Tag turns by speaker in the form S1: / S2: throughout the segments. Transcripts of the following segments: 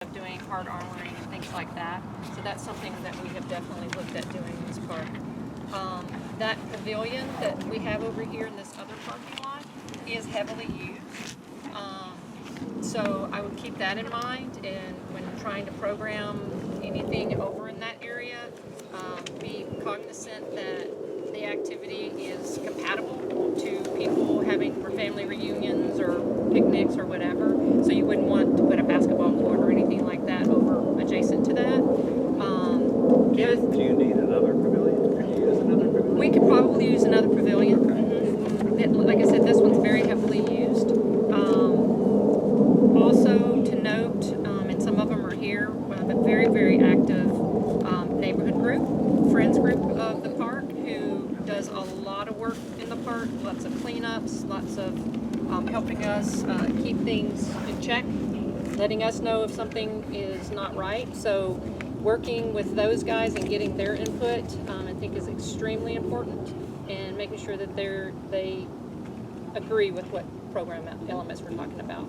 S1: of doing hard armoring and things like that. So that's something that we have definitely looked at doing in this park. That pavilion that we have over here in this other parking lot is heavily used. So I would keep that in mind, and when trying to program anything over in that area, be cognizant that the activity is compatible to people having for family reunions or picnics or whatever. So you wouldn't want to put a basketball court or anything like that over adjacent to that.
S2: Do you need another pavilion? Can you use another pavilion?
S1: We could probably use another pavilion. Like I said, this one's very heavily used. Also to note, and some of them are here, but very, very active neighborhood group, friends group of the park who does a lot of work in the park, lots of cleanups, lots of helping us keep things in check, letting us know if something is not right. So working with those guys and getting their input, I think is extremely important, and making sure that they agree with what program elements we're talking about.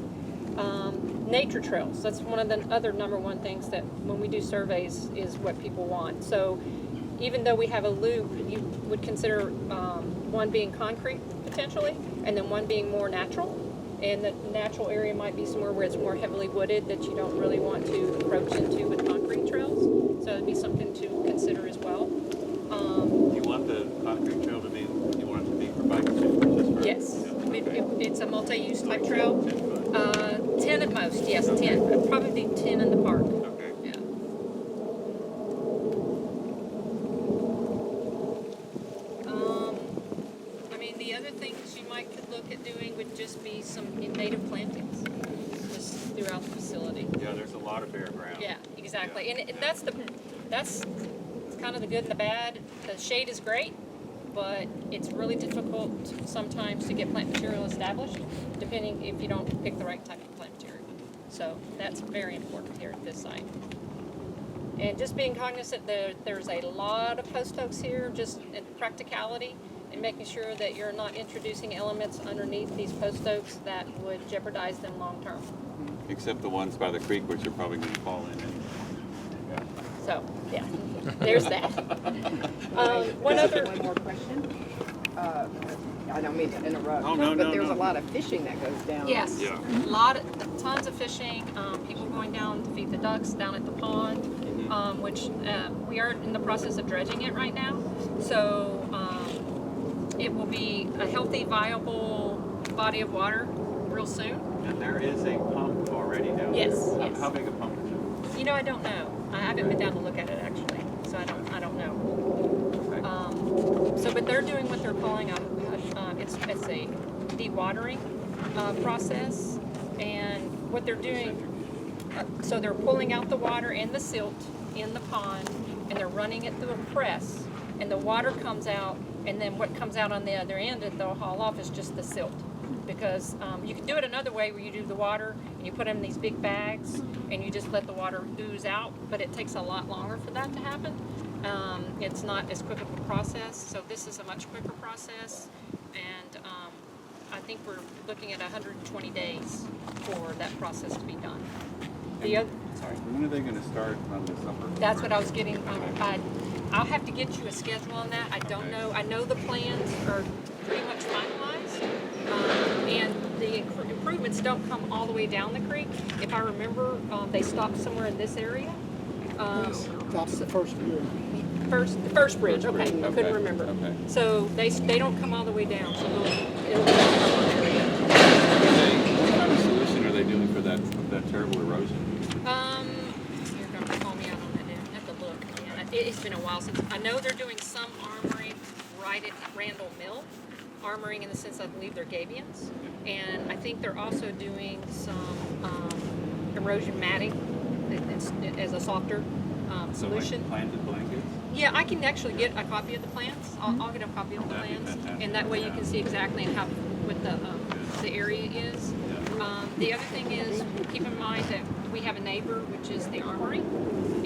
S1: Nature trails, that's one of the other number one things that when we do surveys is what people want. So even though we have a loop, you would consider one being concrete potentially, and then one being more natural. And the natural area might be somewhere where it's more heavily wooded that you don't really want to approach into with concrete trails. So it'd be something to consider as well.
S3: You want the concrete trail to be, you want it to be for bikers or just for?
S1: Yes, it's a multi-use type trail.
S3: 10 foot.
S1: 10 at most, yes,
S3: Okay.
S1: 10. Probably 10 in the park.
S3: Okay.
S1: Yeah. I mean, the other things you might could look at doing would just be some native plantings, just throughout the facility.
S3: Yeah, there's a lot of bare ground.
S1: Yeah, exactly.
S3: Yeah.
S1: And that's kind of the good and the bad. The shade is great, but it's really difficult sometimes to get plant material established, depending if you don't pick the right type of plant material. So that's very important here at this site. And just being cognizant that there's a lot of post oaks here, just in practicality, and making sure that you're not introducing elements underneath these post oaks that would jeopardize them long term.
S3: Except the ones by the creek, which are probably going to fall in.
S1: So, yeah, there's that. One
S4: more question. I don't mean to interrupt,
S3: Oh, no,
S4: but
S3: no,
S4: there's
S3: no.
S4: a lot of fishing that goes down.
S1: Yes,
S3: Yeah.
S1: tons of fishing, people going down to feed the ducks down at the pond, which we are in the process of dredging it right now. So it will be a healthy, viable body of water real soon.
S3: And there is a pump already down there.
S1: Yes, yes.
S3: How big a pump is it?
S1: You know, I don't know. I haven't been down to look at it actually, so I don't know.
S3: Okay.
S1: But they're doing what they're calling it's a dewatering process, and what they're doing, so they're pulling out the water and the silt in the pond, and they're running it through a press, and the water comes out, and then what comes out on the other end that they'll haul off is just the silt. Because you can do it another way where you do the water and you put them in these big bags and you just let the water ooze out, but it takes a lot longer for that to happen. It's not as quick of a process, so this is a much quicker process, and I think we're looking at 120 days for that process to be done. Sorry.
S3: When are they going to start on this upper?
S1: That's what I was getting. I'll have to get you a schedule on that. I don't know. I know the plans are pretty much finalized, and the improvements don't come all the way down the creek. If I remember, they stopped somewhere in this area.
S5: That's the first bridge.
S1: The first bridge. Okay, I couldn't remember.
S3: Okay.
S1: So they don't come all the way down. So it'll be one area.
S3: What kind of solution are they doing for that terrible erosion?
S1: You're going to call me out on that. I have to look. Yeah, it's been a while since. I know they're doing some armoring right at Randall Mill. Armoring in the sense I believe they're gabions. And I think they're also doing some erosion matting as a softer solution.
S3: So like planted blankets?
S1: Yeah, I can actually get a copy of the plans. I'll get a copy of the
S3: That'd be
S1: plans,
S3: fantastic.
S1: and that way you can see exactly what the area is. The other thing is, keep in mind that we have a neighbor, which is the Armory,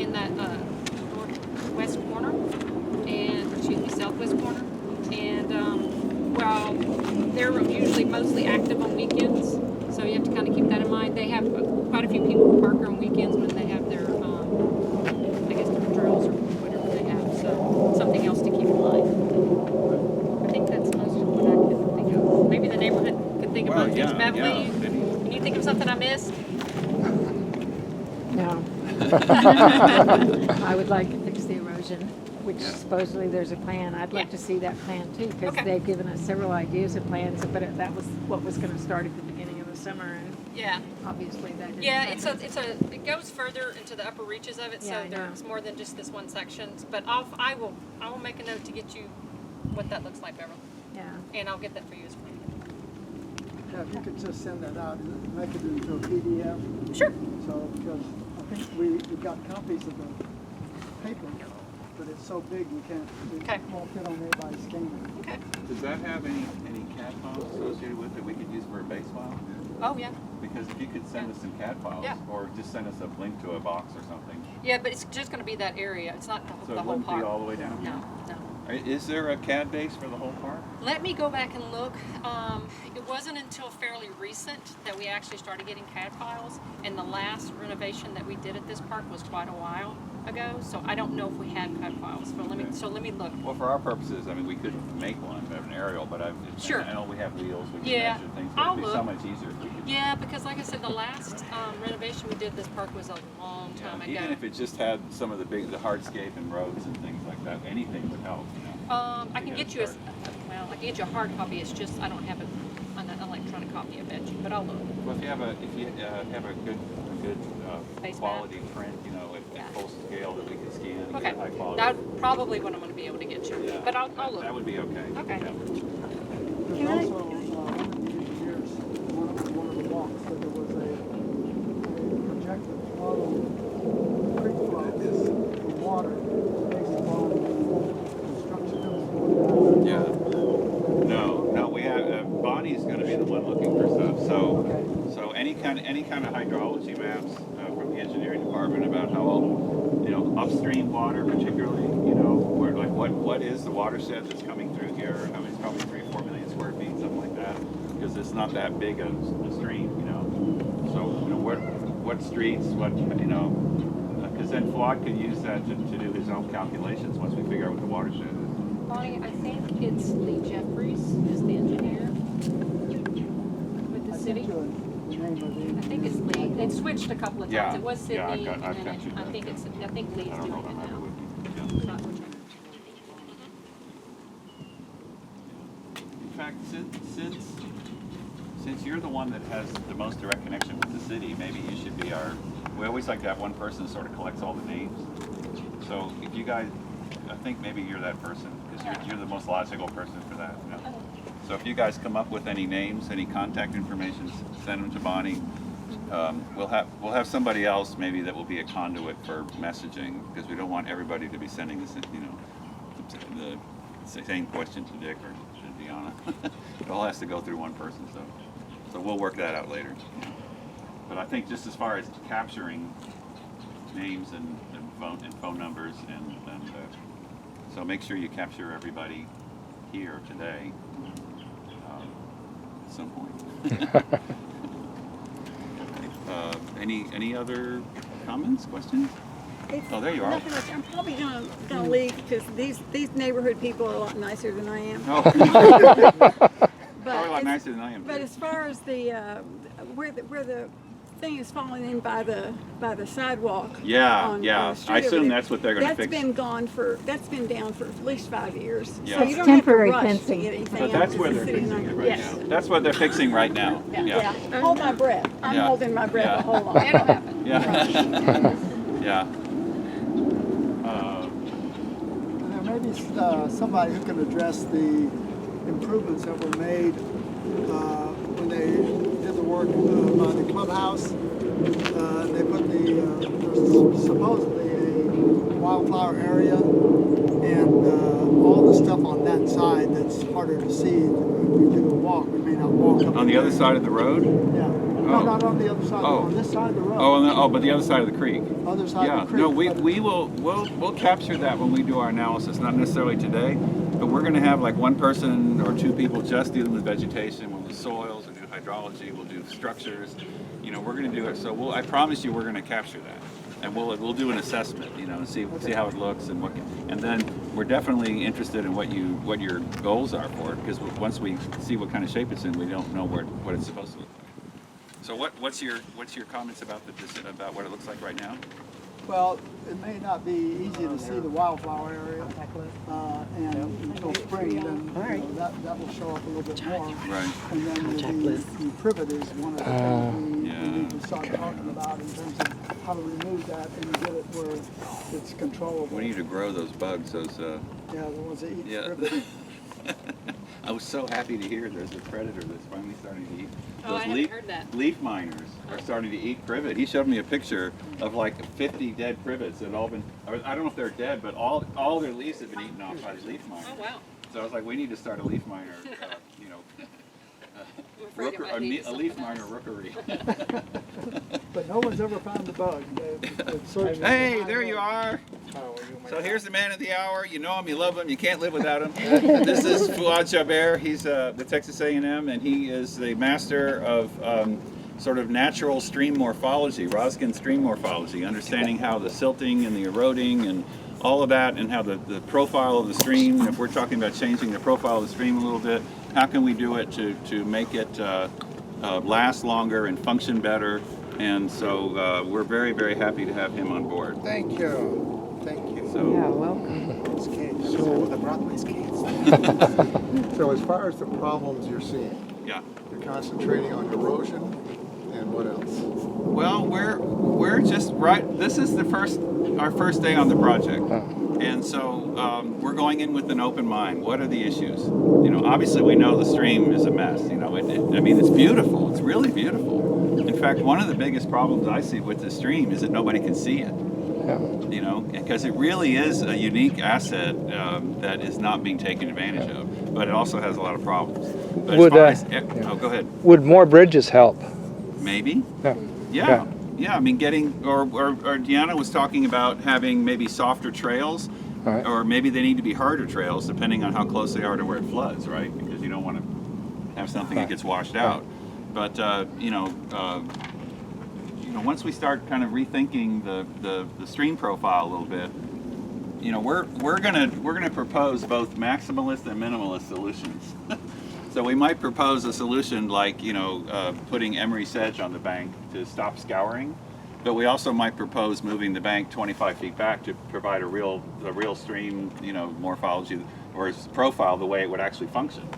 S1: in that northwest corner, southwest corner, and while they're usually mostly active on weekends, so you have to kind of keep that in of mind. They have quite a few people who park on weekends when they have their, I guess, their drills or whatever they have. So something else to keep in mind. I think that's most of what I could think of. Maybe the neighborhood could think of other things. Beverly, can you think of something I missed?
S6: No. I would like to fix the erosion, which supposedly there's a plan. I'd like to see that plan too, because
S1: Okay.
S6: they've given us several ideas of plans, but that was what was going to start at the beginning of the summer, and
S1: Yeah.
S6: obviously that didn't
S1: Yeah,
S6: happen.
S1: it goes further into the upper reaches of it,
S6: Yeah, I
S1: so
S6: know.
S1: there's more than just this one section. But I will make a note to get you what that looks like, Beverly,
S6: Yeah.
S1: and I'll get that for you as well.
S5: Yeah, if you could just send that out, make it into a PDF,
S1: Sure.
S5: so, because I think we got copies of the paper, but it's so big we can't,
S1: Okay.
S5: it won't fit on everybody's scanner.
S1: Okay.
S3: Does that have any CAD files associated with it we could use for a base file?
S1: Oh yeah.
S3: Because if you could send us some CAD files,
S1: Yeah.
S3: or just send us a link to a box or something.
S1: Yeah, but it's just going to be that area. It's not
S3: So
S1: the
S3: it
S1: whole
S3: wouldn't
S1: park.
S3: be all the way down?
S1: No, no.
S3: Is there a CAD base for the whole park?
S1: Let me go back and look. It wasn't until fairly recent that we actually started getting CAD files, and the last renovation that we did at this park was quite a while ago. So I don't know if we had CAD files. But let me look.
S3: Well, for our purposes, I mean, we could make one, an aerial, but
S1: Sure.
S3: I know we have wheels, we can
S1: Yeah,
S3: measure things,
S1: I'll
S3: but it'd be so
S1: look.
S3: much easier if we could.
S1: Yeah, because like I said, the last renovation we did at this park was a long time ago.
S3: Even if it just had some of the hardscape and roads and things like that, anything would help, you know.
S1: I can get you I can get you a hard copy. It's just I don't have an electronic copy. I bet you, but I'll look.
S3: Well, if you have a good
S1: Base map?
S3: quality print, you know, at full scale that we can scan and
S1: Okay,
S3: get high quality.
S1: that's probably what I'm going to be able to get you.
S3: Yeah,
S1: But I'll look.
S3: That would be okay.
S1: Okay.
S3: Yeah.
S5: There's also, one of the engineers, one of the walks, that there was a projected flow, creek flow, of water, based on construction that was going on.
S3: Yeah. No, we have, Bonnie's gonna be the one looking for stuff, so any kind of hydrology maps from the engineering department about how, you know, upstream water particularly, you know, where, like what is the watershed that's coming through here? I mean, it's probably 3-4 million square feet, something like that, because it's not that big of a stream, you know. So, you know, what streets, you know, because then Fuad can use that to do his own calculations once we figure out what the watershed is.
S1: Bonnie, I think it's Lee Jeffries is the engineer with the
S5: I
S1: city.
S5: sent you the name of the engineer.
S1: I think it's Lee. It switched a couple of times.
S3: Yeah.
S1: It was Sydney,
S3: Yeah, I've
S1: and
S3: got
S1: then
S3: you
S1: I
S3: back
S1: think
S3: there.
S1: I think Lee's
S3: I don't
S1: doing
S3: know
S1: it
S3: if I have it
S1: now.
S3: with me. Yeah.
S1: So I'll check.
S3: In fact, since you're the one that has the most direct connection with the city, maybe you should be we always like to have one person sort of collects all the names. So if you guys, I think maybe you're that person, because you're the most logical person for that, you know? So if you guys come up with any names, any contact information, send them to Bonnie. We'll have somebody else maybe that will be a conduit for messaging, because we don't want everybody to be sending this, you know, the same question to Dick or to Deanna. It all has to go through one person, so we'll work that out later. But I think just as far as capturing names and phone numbers and so make sure you capture everybody here today at some point. Any other comments, questions? Oh, there you are.
S7: Nothing much. I'm probably gonna leave because these neighborhood people are a lot nicer than I am.
S3: Oh, probably a lot
S7: as-
S3: nicer than I am.
S7: But
S3: too.
S7: as far as the where the thing is falling in by the sidewalk.
S3: Yeah,
S7: on,
S3: yeah.
S7: the street
S3: I
S7: over
S3: assume
S7: there,
S3: that's what they're going to fix.
S7: That's been down for at least 5 years.
S3: Yeah.
S7: So
S3: It's
S7: you don't
S6: temporary
S7: have to rush
S6: fencing.
S7: to get anything
S3: But
S7: out
S3: that's
S7: of
S3: where
S7: the
S3: they're
S7: city
S3: fixing it
S7: limits.
S3: right
S1: Yes.
S3: now. That's what they're fixing right now.
S7: Yeah. Hold my breath. I'm
S3: Yeah.
S7: holding my breath
S3: Yeah.
S7: the whole lot.
S1: It'll happen.
S3: Yeah. Yeah.
S5: And there may be somebody who can address the improvements that were made when they did the work by the clubhouse. They put there's supposedly a wildflower area and all the stuff on that side that's harder to see. If we do a walk, we may not walk up.
S3: On the other side of the road?
S5: Yeah. No, not on the other side.
S3: Oh.
S5: On this side of the road.
S3: Oh, but the other side of the creek.
S5: Other side
S3: Yeah,
S5: of the creek.
S3: no,
S5: but-
S3: we'll capture that when we do our analysis, not necessarily today, but we're gonna have like one person or two people just dealing with vegetation, we'll do soils, we'll do hydrology, we'll do structures, you know, we're going to do it. So I promise you, we're going to capture that, and we'll do an assessment, you know, and see how it looks and and then we're definitely interested in what your goals are for it, because once we see what kind of shape it's in, we don't know what it's supposed to look like. So what's your comments about about what it looks like right now?
S5: Well, it may not be easy to see the wildflower area, and until spring, then that will show up a little bit more.
S3: Right.
S5: And then the privet is one of the things we need to start talking about in terms of how to remove that and get it where it's controllable.
S3: We need to grow those bugs,
S5: the ones that eat privet.
S3: I was so happy to hear there's a predator that's finally starting to eat.
S1: Oh, I haven't heard that.
S3: Leaf miners are starting to eat privet. He showed me a picture of like 50 dead privets that all been, or I don't know if they're dead, but all their leaves have been eaten off by the leaf miners.
S1: Oh, wow.
S3: So I was like, we need to start a leaf miner, you know,
S1: I'm afraid it might lead to
S3: a leaf
S1: something
S3: miner
S1: else.
S3: rookery.
S5: But no one's ever found the bug. They've searched
S3: Hey,
S5: for
S3: there
S5: it.
S3: you are.
S2: How are you, my
S3: So
S2: friend?
S3: here's the man of the hour. You know him, you love him, you can't live without him. This is Fuad Jaber. He's the Texas A&M, and he is the master of sort of natural stream morphology, Roskin stream morphology, understanding how the silting and the eroding and all of that, and how the profile of the stream, if we're talking about changing the profile of the stream a little bit, how can we do it to make it last longer and function better? And so we're very, very happy to have him on board.
S2: Thank you. Thank you.
S3: So,
S6: Yeah, welcome.
S2: Those kids. So the Broadway's kids.
S8: So as far as the problems you're seeing,
S3: yeah.
S8: you're concentrating on erosion and what else?
S3: Well, we're just right. This is our first day on the project, and so we're going in with an open mind. What are the issues? You know, obviously we know the stream is a mess. You know, I mean, it's beautiful. It's really beautiful. In fact, one of the biggest problems I see with the stream is that nobody can see it. You know, because it really is a unique asset that is not being taken advantage of, but it also has a lot of problems. But
S9: Would,
S3: oh, go ahead.
S9: Would more bridges help?
S3: Maybe.
S9: Yeah.
S3: Yeah. I mean, or Deanna was talking about having maybe softer trails,
S9: Right.
S3: or maybe they need to be harder trails depending on how close they are to where it floods, right? Because you don't want to have something that gets washed out. But once we start kind of rethinking the stream profile a little bit, you know, we're gonna propose both maximalist and minimalist solutions. So we might propose a solution like, you know, putting emery sedge on the bank to stop scouring, but we also might propose moving the bank 25 feet back to provide a real stream, you know, morphology or its profile the way it would actually function.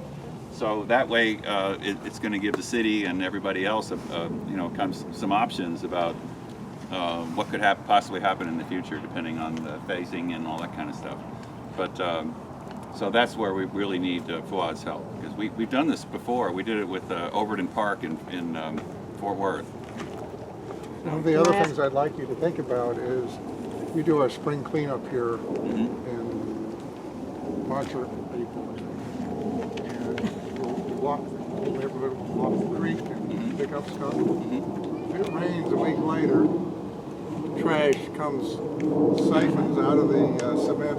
S3: So that way, it's going to give the city and everybody else, you know, some options about what could possibly happen in the future, depending on the phasing and all that kind of stuff. But so that's where we really need Fuad's help, because we've done this before. We did it with Overton Park in Fort Worth.
S8: One of the other things I'd like you to think about is you do a spring cleanup here in March or April, I think. And we'll walk the neighborhood, walk the creek and pick up stuff. If it rains a week later, trash comes, siphons out of the cement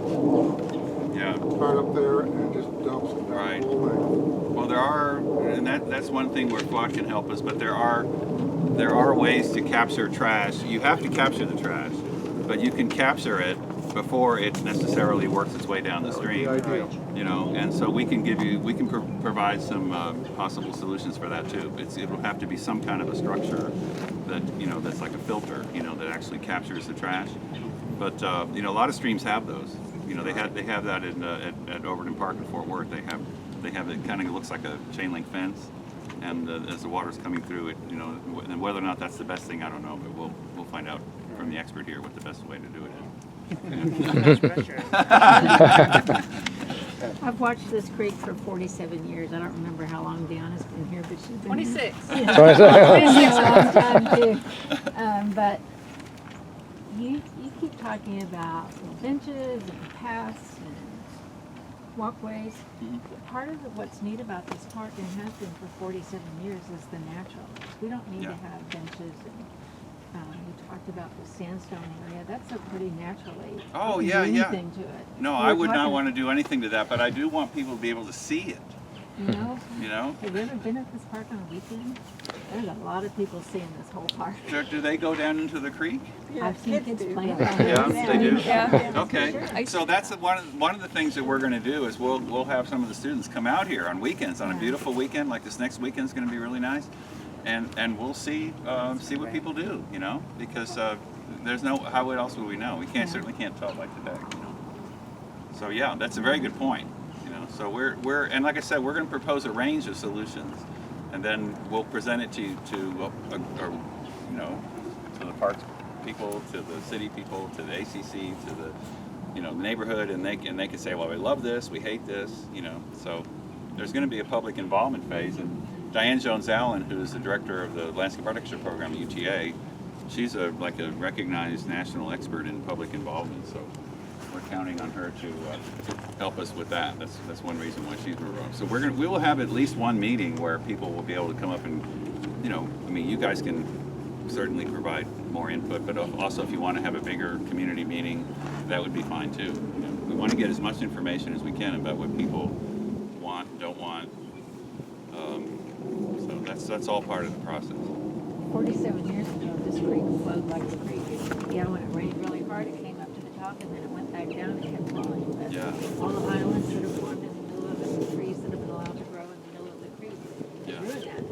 S8: part up there and just dumps it down
S3: Right.
S8: the whole thing.
S3: Well, there are, and that's one thing where Fuad can help us, but there are ways to capture trash. You have to capture the trash, but you can capture it before it necessarily works its way down the stream.
S8: Ideal.
S3: You know, and so we can provide some possible solutions for that too. It'll have to be some kind of a structure that, you know, that's like a filter, you know, that actually captures the trash. But you know, a lot of streams have those. You know, they have that at Overton Park in Fort Worth. They have it kind of looks like a chain link fence, and as the water's coming through it, you know, and whether or not that's the best thing, I don't know, but we'll find out from the expert here what the best way to do it is.
S6: I've watched this creek for 47 years. I don't remember how long Deanna's been here, but she's been
S1: 26.
S6: Here. Yeah. 26 a long time too. But you keep talking about benches and paths and walkways. Part of what's neat about this park, and has been for 47 years, is the natural. We don't need to have benches. And you talked about the sandstone area. That's a pretty naturally.
S3: Oh,
S6: you
S3: yeah,
S6: can do
S3: yeah.
S6: anything to it.
S3: No,
S6: We
S3: I
S6: were
S3: would not
S6: talking-
S3: want to do anything to that, but I do want people to be able to see it.
S6: You know?
S3: You know?
S6: Have you ever been at this park on a weekend? There's a lot of people seeing this whole park.
S3: Do they go down into the creek?
S6: I've seen kids playing.
S3: Yeah, they do.
S7: Yeah.
S3: Okay, so that's one of the things that we're going to do is we'll have some of the students come out here on weekends, on a beautiful weekend like this next weekend's going to be really nice, and we'll see what people do, you know, because there's no, how else would we know? We certainly can't tell by today, you know. So yeah, that's a very good point, you know. So we're and like I said, we're going to propose a range of solutions, and then we'll present it to the parks people, to the city people, to the ACC, to the neighborhood, and they can say, well, we love this, we hate this, you know. So there's going to be a public involvement phase, and Diane Jones-Allen, who's the director of the Landscape Architecture Program at UTA, she's a recognized national expert in public involvement. So we're counting on her to help us with that. That's one reason why she's involved. So we will have at least one meeting where people will be able to come up and, I mean, you guys can certainly provide more input, but also if you want to have a bigger community meeting, that would be fine too. We want to get as much information as we can about what people want and don't want. So that's all part of the process.
S6: 47 years ago, this creek flowed like a creek. Yeah, when it rained really hard, it came up to the top, and then it went back down and kept flowing. But
S3: Yeah.
S6: all the islands that are formed in the middle of it, the trees that have been allowed to grow in the middle of the creek,
S3: Yeah.
S6: ruined that.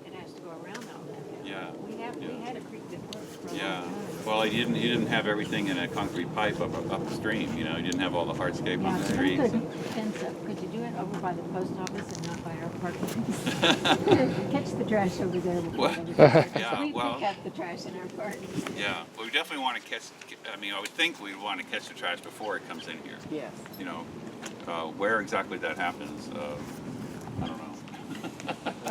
S6: It has to go around all that.
S3: Yeah.
S6: We had a creek that worked for a long
S3: Yeah.
S6: time.
S3: Well, you didn't have everything in a concrete pipe upstream. You didn't have all the hardscape on the streets.
S6: Could you do it over by the post office and not by our parking lot? Catch the trash over there.
S3: Well,
S6: So we
S3: well.
S6: pick up the trash in our park.
S3: Yeah, well, we definitely want to catch. I mean, I would think we'd want to catch the trash before it comes in here.
S4: Yes.
S3: Where exactly that happens, I don't know.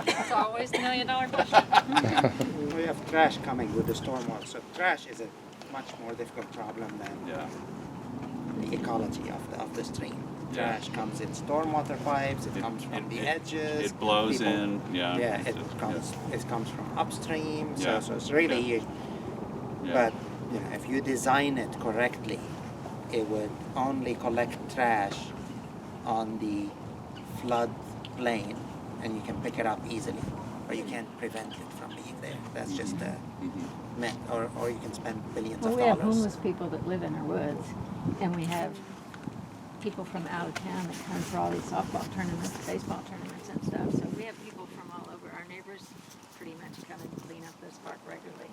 S1: It's always the $1 million question.
S2: We have trash coming with the stormwater, so trash is a much more difficult problem than
S3: Yeah.
S2: the ecology of the stream.
S3: Yeah.
S2: Trash comes in stormwater pipes, it comes from the edges.
S3: It blows
S2: people-
S3: in. Yeah.
S2: Yeah, it comes from upstream,
S3: Yeah.
S2: so it's really,
S3: Yeah.
S2: but if you design it correctly, it would only collect trash on the flood plain, and you can pick it up easily, or you can't prevent it from being there. That's just a myth, or you can spend billions
S6: Well,
S2: of
S6: we have
S2: dollars.
S6: homeless people that live in our woods, and we have people from out of town that come for all these softball tournaments, baseball tournaments and stuff. So we have people from all over. Our neighbors pretty much come and clean up this park regularly.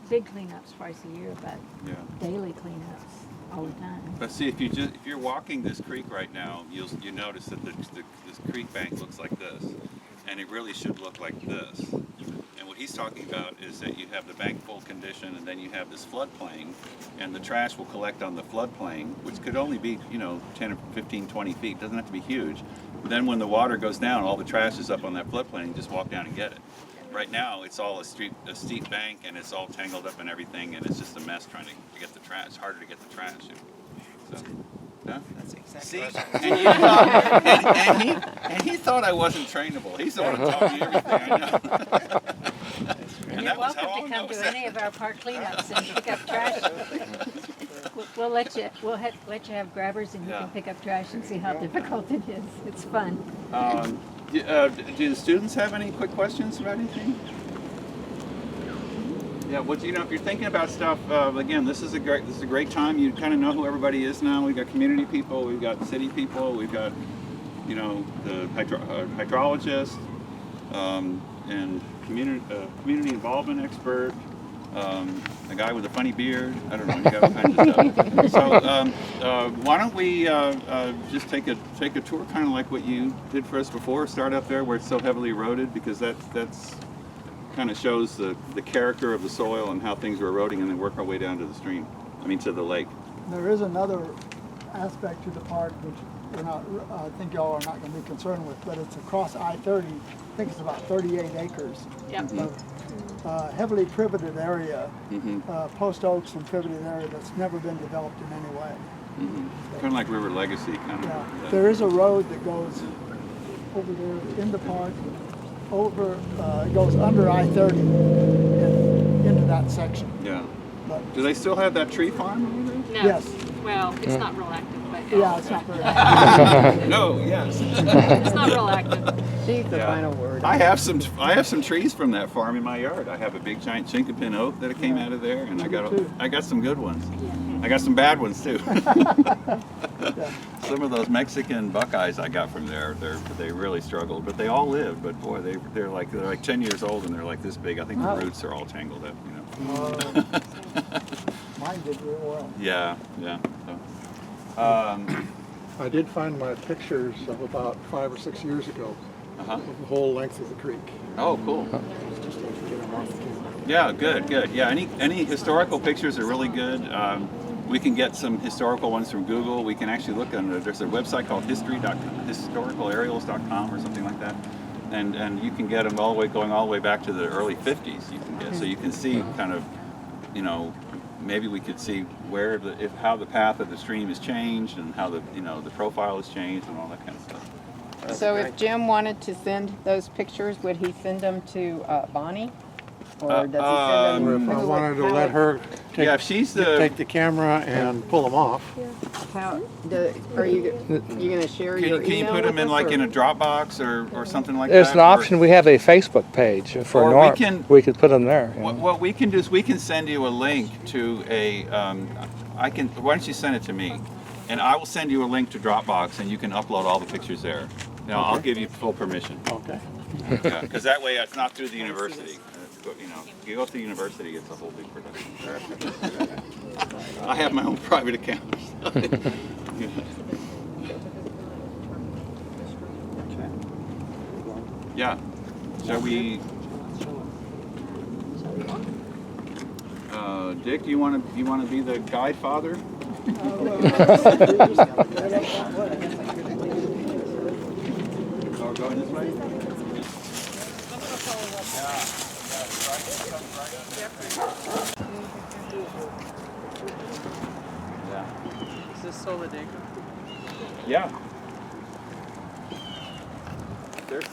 S6: Big cleanups twice a year, but
S3: Yeah.
S6: daily cleanups all the time.
S3: But see, if you're walking this creek right now, you notice that this creek bank looks like this, and it really should look like this. And what he's talking about is that you have the bank full condition, and then you have this floodplain, and the trash will collect on the floodplain, which could only be 10 or 15, 20 feet. Doesn't have to be huge. Then when the water goes down, all the trash is up on that floodplain. You just walk down and get it. Right now, it's all a steep bank, and it's all tangled up and everything, and it's just a mess trying to get the trash. It's harder to get the trash. So, yeah.
S2: That's exactly
S3: See,
S2: right.
S3: and you thought, and he thought I wasn't trainable. He's the one who taught me everything I know. And
S6: You're
S3: that was how
S6: welcome
S3: long
S6: to come
S3: ago was
S6: to
S3: that?
S6: any of our park cleanups and pick up trash. We'll let you have grabbers, and you
S3: Yeah.
S6: can pick up trash and see how difficult it is. It's fun.
S3: Do the students have any quick questions about anything? Yeah, if you're thinking about stuff, again, this is a great time. You kind of know who everybody is now. We've got community people, we've got city people, we've got the hydrologist, and community involvement expert, a guy with a funny beard. I don't know. You got all kinds of stuff. So why don't we just take a tour, kind of like what you did for us before. Start up there where it's so heavily eroded, because that's kind of shows the character of the soil and how things are eroding, and then work our way down to the stream. To the lake.
S5: There is another aspect to the park which I think y'all are not going to be concerned with, but it's across I-30. I think it's about 38 acres
S1: Yep.
S5: of heavily priveted area,
S3: Mm-hmm.
S5: post oaks and priveted area that's never been developed in any way.
S3: Kind of like River Legacy, kind of.
S5: Yeah. There is a road that goes over there in the park, it goes under I-30 and into that section.
S3: Yeah.
S5: But
S3: Do they still have that tree farm over there?
S1: No.
S5: yes,
S1: Well, it's not real active, but
S5: Yeah, it's not very active.
S3: No, yes.
S1: it's not real active.
S4: She's the
S3: Yeah.
S4: final word.
S3: I have some trees from that farm in my yard. I have a big giant chinkapin oak that came out of there, and I got some good ones. I got some bad ones too. Some of those Mexican buckeyes I got from there, they really struggled, but they all lived. But boy, they're like 10 years old and they're like this big. I think the roots are all tangled up, you know.
S5: Mine did real well.
S3: Yeah. So,
S8: I did find my pictures of about 5 or 6 years ago of the whole length of the creek.
S3: oh, cool. Yeah, good. Yeah, any historical pictures are really good. We can get some historical ones from Google. We can actually look on there's a website called historicalaerials.com or something like that, and you can get them going all the way back to the early 50s. You can get so you can see kind of, you know, maybe we could see where how the path of the stream has changed and how the profile has changed and all that kind of stuff.
S4: So if Jim wanted to send those pictures, would he send them to Bonnie? Or does he send
S8: Or
S4: them?
S8: if I
S4: who would-
S8: wanted to
S4: how
S8: let
S4: would-
S8: her
S3: Yeah, if she's
S8: take the camera and pull them off.
S4: Are you going to share your
S3: Can you
S4: email
S3: put them
S4: with
S3: in
S4: us,
S3: like
S4: or-
S3: in a Dropbox or something like
S9: There's
S3: that?
S9: an option. We have a Facebook page for
S3: Or we
S9: NORMP.
S3: can-
S9: We could put them there. you know.
S3: What we can do is we can send you a link to a. Why don't you send it to me, and I will send you a link to Dropbox, and you can upload all the pictures there. Now I'll give you full permission.
S8: Okay.
S3: Yeah, because that way it's not through the university. You know, you go to the university, it's a whole big production. I have my own private account. Yeah. Shall we? Dick, you want to be the guide father? Oh, going this way?
S10: Is this Solidago?
S3: Yeah.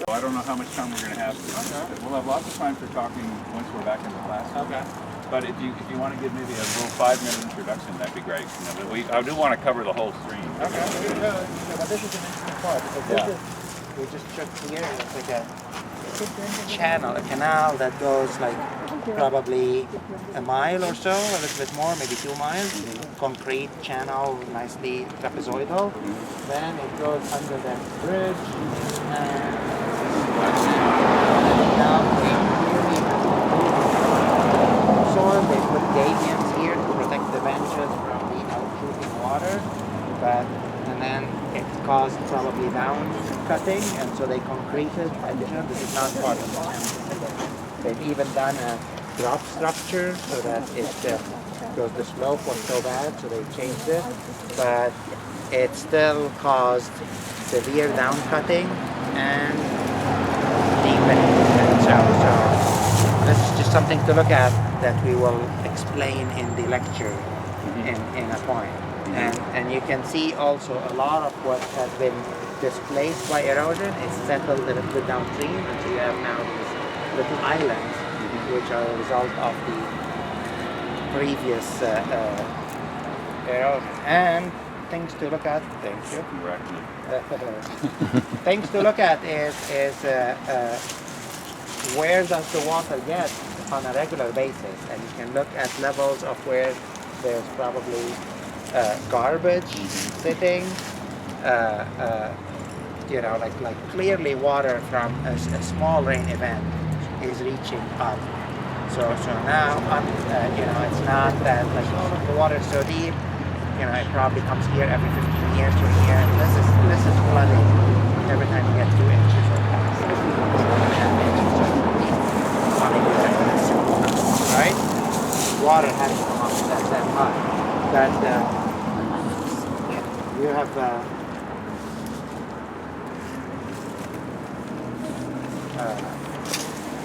S3: I don't know how much time we're going to have. We'll have lots of time for talking once we're back in the class.
S10: Okay.
S3: But if you want to give maybe a little 5-minute introduction, that'd be great. I do want to cover the whole stream.
S2: But this is an interesting part because this is, we just took here, it's like a channel, a canal that goes like probably a mile or so, a little bit more, maybe 2 miles. Concrete channel, nicely trapezoidal. Then it goes under that bridge and now they put gadians here to protect the benches from the outshooting water, and then it caused probably down cutting, and so they concreted additional. This is not part of the channel. They've even done a drop structure so that because the slope was so bad, so they changed it, but it still caused severe down cutting and deepening. And so this is just something to look at that we will explain in the lecture in a point. And you can see also a lot of what has been displaced by erosion is settled a little bit downstream, and so you have now these little islands which are a result of the previous erosion. And things to look at, thank you. Things to look at is where does the water get on a regular basis, and you can look at levels of where there's probably garbage sitting, like clearly water from a small rain event is reaching up. So now, it's not that like the water is so deep, it probably comes here every 15 years to here. This is flooding every time you get 2 inches or less. Right? Water has to come up that high. But you have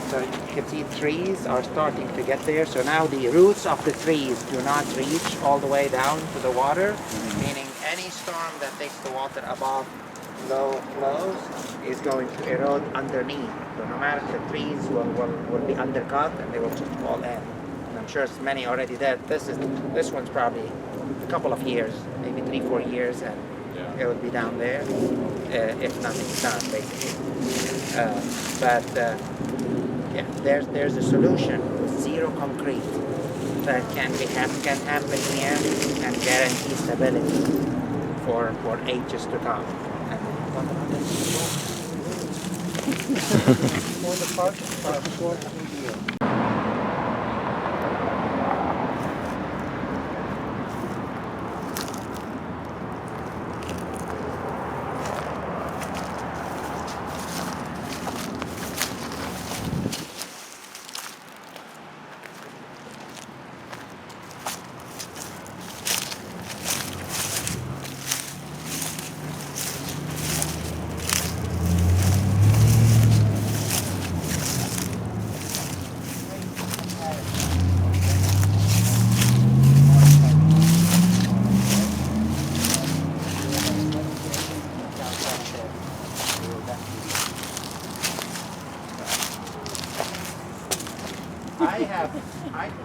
S2: so you can see trees are starting to get there. So now the roots of the trees do not reach all the way down to the water, meaning any storm that takes the water above low flows is going to erode underneath. So no matter the trees will be undercut and they will just fall in. I'm sure it's many already dead. This one's probably a couple of years, maybe 3-4 years, and it would be down there if nothing's done, basically. Yeah, there's a solution with zero concrete that can happen here and guarantee stability for ages to come. For the park for a short year.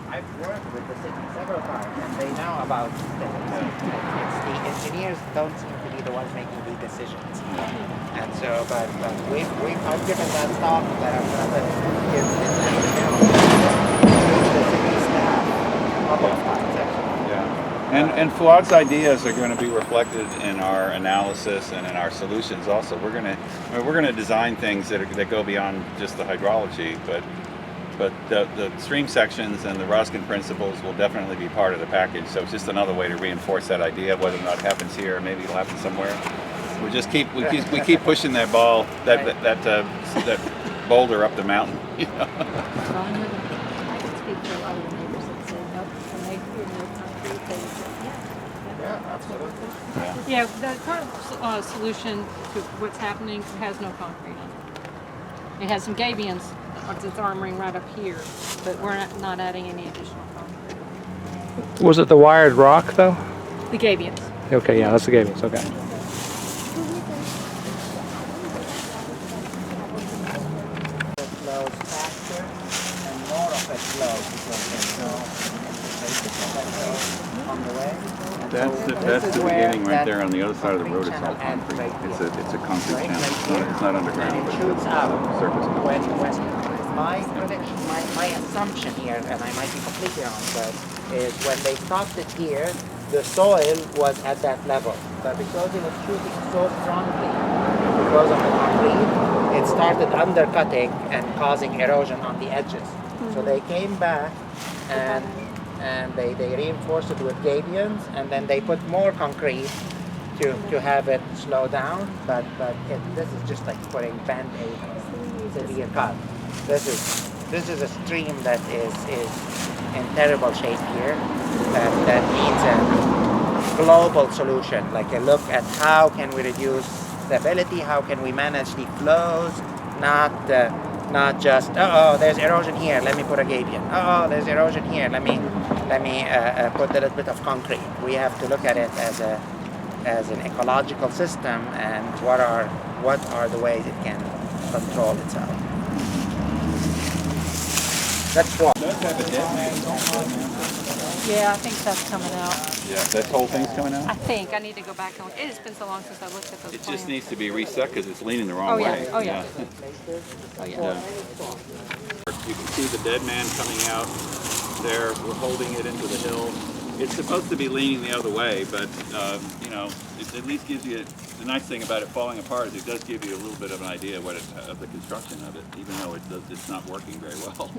S2: I've worked with the city several times, and they know about things. It's the engineers don't seem to be the ones making the decisions. And so, but I've given that talk that I'm going to give this afternoon to the city staff a couple of times, actually.
S3: Yeah. And Fuad's ideas are going to be reflected in our analysis and in our solutions also. We're going to design things that go beyond just the hydrology, but the stream sections and the Ruskin principles will definitely be part of the package. So it's just another way to reinforce that idea, whether or not it happens here, maybe it'll happen somewhere. We keep pushing that ball, that boulder up the mountain. You know?
S6: Well, I can speak for a lot of the neighbors that say, nope, when they hear no concrete, they say, yeah, absolutely.
S1: Yeah, the current solution to what's happening has no concrete on it. It has some gabions, it's armoring right up here, but we're not adding any additional concrete.
S9: Was it the wired rock though?
S1: The gabions.
S9: Okay, yeah, that's the gabions. Okay.
S2: It flows faster and more of it flows because there's no on the way. And
S3: That's
S2: this is
S3: the
S2: where
S3: beginning right
S2: that
S3: there on the other side of the road. It's all
S2: concrete channel
S3: concrete.
S2: ends
S3: It's a concrete
S2: right
S3: channel.
S2: here.
S3: It's not underground,
S2: And
S3: but
S2: it shoots out.
S3: surface.
S2: When my prediction, my assumption here, and I might be completely wrong, but is when they stopped it here, the soil was at that level. But because it was shooting so strongly because of the concrete, it started undercutting and causing erosion on the edges. So they came back and they reinforced it with gabions, and then they put more concrete to have it slow down. But this is just like putting Band-Aid on a severe cut. This is a stream that is in terrible shape here. That needs a global solution, like a look at how can we reduce stability, how can we manage the flows, not just there's erosion here, let me put a gabion. There's erosion here, let me put a little bit of concrete. We have to look at it as an ecological system, and what are the ways it can control itself. That's what.
S1: Yeah, I think that's coming out.
S3: Yeah, that whole thing's coming out?
S1: I think. I need to go back and look. It has been so long since I looked at those
S3: It
S1: plans.
S3: just needs to be reset because it's leaning the wrong
S1: Oh, yeah.
S3: way.
S1: Oh, yeah. Oh, yeah.
S3: You can see the dead man coming out there. We're holding it into the hill. It's supposed to be leaning the other way, but you know, it at least gives you. The nice thing about it falling apart is it does give you a little bit of an idea of the construction of it, even though it's not working very well.